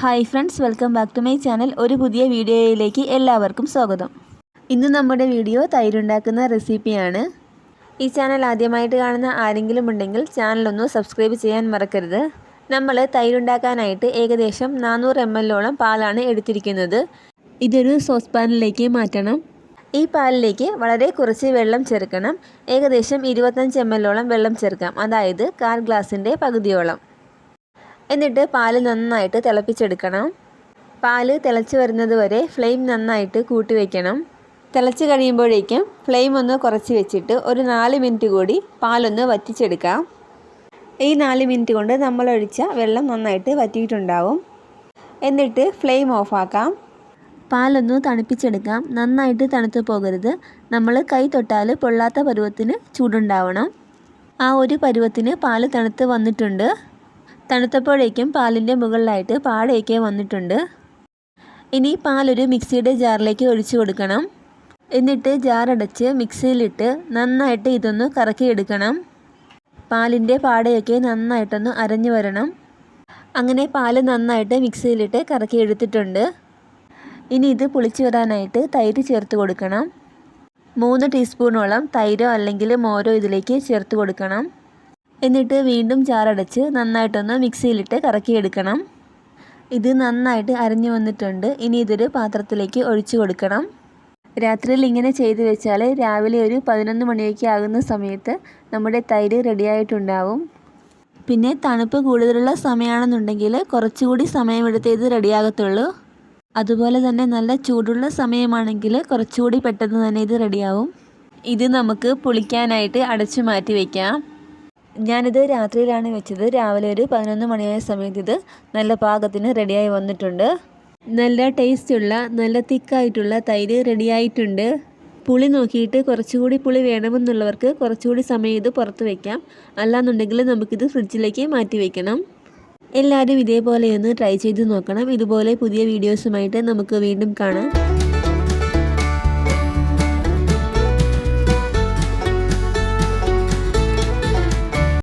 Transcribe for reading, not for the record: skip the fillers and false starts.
Hi friends, welcome back to my channel. ഒരു പുതിയ വീഡിയോയിലേക്ക് എല്ലാവർക്കും സ്വാഗതം. ഇന്ന് നമ്മുടെ വീഡിയോ തൈരുണ്ടാക്കുന്ന റെസിപ്പിയാണ്. ഈ ചാനൽ ആദ്യമായിട്ട് കാണുന്ന ആരെങ്കിലും ഉണ്ടെങ്കിൽ ചാനലൊന്ന് സബ്സ്ക്രൈബ് ചെയ്യാൻ മറക്കരുത്. നമ്മൾ തൈരുണ്ടാക്കാനായിട്ട് ഏകദേശം 400 ml പാലാണ് എടുത്തിരിക്കുന്നത്. ഇതൊരു സോസ് പാനിലേക്ക് മാറ്റണം. ഈ പാലിലേക്ക് വളരെ കുറച്ച് വെള്ളം ചേർക്കണം. ഏകദേശം 25 ml വെള്ളം ചേർക്കാം, അതായത് 1/4 ഗ്ലാസിൻ്റെ പകുതിയോളം. എന്നിട്ട് പാല് നന്നായിട്ട് തിളപ്പിച്ചെടുക്കണം. പാല് തിളച്ച് വരുന്നത് വരെ ഫ്ലെയിം നന്നായിട്ട് കൂട്ടി വയ്ക്കണം. തിളച്ച് കഴിയുമ്പോഴേക്കും ഫ്ലെയിം ഒന്ന് കുറച്ച് വെച്ചിട്ട് ഒരു 4 മിനിറ്റ് കൂടി പാലൊന്ന് വറ്റിച്ചെടുക്കാം. ഈ 4 മിനിറ്റ് കൊണ്ട് നമ്മളൊഴിച്ച വെള്ളം നന്നായിട്ട് വറ്റിയിട്ടുണ്ടാവും. എന്നിട്ട് ഫ്ലെയിം ഓഫാക്കാം. പാലൊന്ന് തണുപ്പിച്ചെടുക്കാം. നന്നായിട്ട് തണുത്ത് പോകരുത്. നമ്മൾ കൈ തൊട്ടാൽ പൊള്ളാത്ത പരുവത്തിന് ചൂടുണ്ടാവണം. ആ ഒരു പരുവത്തിന് പാല് തണുത്ത് വന്നിട്ടുണ്ട്. തണുത്തപ്പോഴേക്കും പാലിൻ്റെ മുകളിലായിട്ട് പാടയൊക്കെ വന്നിട്ടുണ്ട്. ഇനി പാലൊരു മിക്സിയുടെ ജാറിലേക്ക് ഒഴിച്ചു കൊടുക്കണം. എന്നിട്ട് ജാറടച്ച് മിക്സിയിലിട്ട് നന്നായിട്ട് ഇതൊന്ന് കറക്കിയെടുക്കണം. പാലിൻ്റെ പാടയൊക്കെ നന്നായിട്ടൊന്ന് അരഞ്ഞു വരണം. അങ്ങനെ പാല് നന്നായിട്ട് മിക്സിയിലിട്ട് കറക്കിയെടുത്തിട്ടുണ്ട്. ഇനി ഇത് പുളിച്ചു വരാനായിട്ട് തൈര് ചേർത്ത് കൊടുക്കണം. 3 ടീസ്പൂണോളം തൈരോ അല്ലെങ്കിൽ മോരോ ഇതിലേക്ക് ചേർത്ത് കൊടുക്കണം. എന്നിട്ട് വീണ്ടും ജാറടച്ച് നന്നായിട്ടൊന്ന് മിക്സിയിലിട്ട് കറക്കിയെടുക്കണം. ഇത് നന്നായിട്ട് അരഞ്ഞു വന്നിട്ടുണ്ട്. ഇനി ഇതൊരു പാത്രത്തിലേക്ക് ഒഴിച്ചു കൊടുക്കണം. രാത്രിയിൽ ഇങ്ങനെ ചെയ്ത് വെച്ചാൽ രാവിലെ ഒരു 11 മണിയൊക്കെ ആകുന്ന സമയത്ത് നമ്മുടെ തൈര് റെഡിയായിട്ടുണ്ടാവും. പിന്നെ തണുപ്പ് കൂടുതലുള്ള സമയമാണെന്നുണ്ടെങ്കിൽ കുറച്ചുകൂടി സമയമെടുത്ത് ഇത് റെഡിയാകത്തുള്ളൂ. അതുപോലെ തന്നെ നല്ല ചൂടുള്ള സമയമാണെങ്കിൽ കുറച്ചുകൂടി പെട്ടെന്ന് തന്നെ ഇത് റെഡിയാവും. ഇത് നമുക്ക് പുളിക്കാനായിട്ട് അടച്ചു മാറ്റി വയ്ക്കാം. ഞാനിത് രാത്രിയിലാണ് വെച്ചത്. രാവിലെ ഒരു 11 മണിയായ സമയത്ത് ഇത് നല്ല പാകത്തിന് റെഡിയായി വന്നിട്ടുണ്ട്. നല്ല ടേസ്റ്റുള്ള നല്ല തിക്കായിട്ടുള്ള തൈര് റെഡിയായിട്ടുണ്ട്. പുളി നോക്കിയിട്ട് കുറച്ചുകൂടി പുളി വേണമെന്നുള്ളവർക്ക് കുറച്ചുകൂടി സമയം ഇത് പുറത്ത് വയ്ക്കാം. അല്ലാന്നുണ്ടെങ്കിൽ നമുക്കിത് ഫ്രിഡ്ജിലേക്ക് മാറ്റി വയ്ക്കണം. എല്ലാവരും ഇതേപോലെ ഒന്ന് ട്രൈ ചെയ്ത് നോക്കണം. ഇതുപോലെ പുതിയ വീഡിയോസുമായിട്ട് നമുക്ക് വീണ്ടും കാണാം.